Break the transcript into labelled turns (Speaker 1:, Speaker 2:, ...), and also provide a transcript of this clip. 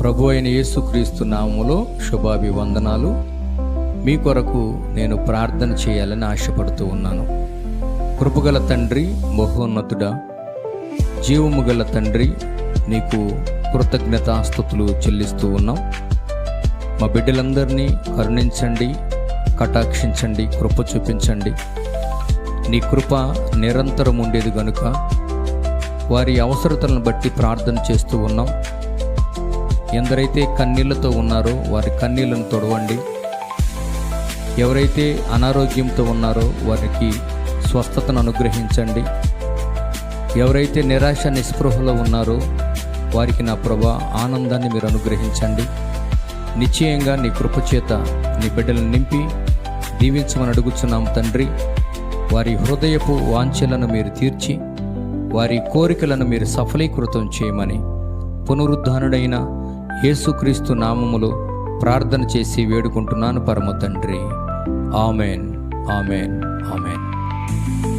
Speaker 1: ప్రభు అయిన యేసుక్రీస్తు నామములో శుభాభివందనాలు. మీ కొరకు నేను ప్రార్థన చేయాలని ఆశపడుతూ ఉన్నాను. కృపగల తండ్రి, మహోన్నతుడా, జీవము గల తండ్రి, నీకు కృతజ్ఞతాస్తుతులు చెల్లిస్తూ ఉన్నాం. మా బిడ్డలందరినీ కరుణించండి, కటాక్షించండి, కృప చూపించండి. నీ కృప నిరంతరం ఉండేది గనుక వారి అవసరతలను బట్టి ప్రార్థన చేస్తూ ఉన్నాం. ఎందరైతే కన్నీళ్లతో ఉన్నారో వారి కన్నీళ్లను తొడవండి. ఎవరైతే అనారోగ్యంతో ఉన్నారో వారికి స్వస్థతను అనుగ్రహించండి. ఎవరైతే నిరాశ నిస్పృహలో ఉన్నారో వారికి నా ప్రభా ఆనందాన్ని మీరు అనుగ్రహించండి. నిశ్చయంగా నీ కృపచేత నీ బిడ్డలను నింపి దీవించమని అడుగుచున్నాం తండ్రి. వారి హృదయపు వాంఛలను మీరు తీర్చి వారి కోరికలను మీరు సఫలీకృతం చేయమని పునరుద్ధానుడైన యేసుక్రీస్తు నామములో ప్రార్థన చేసి వేడుకుంటున్నాను పరమ తండ్రి. Amen, amen, amen.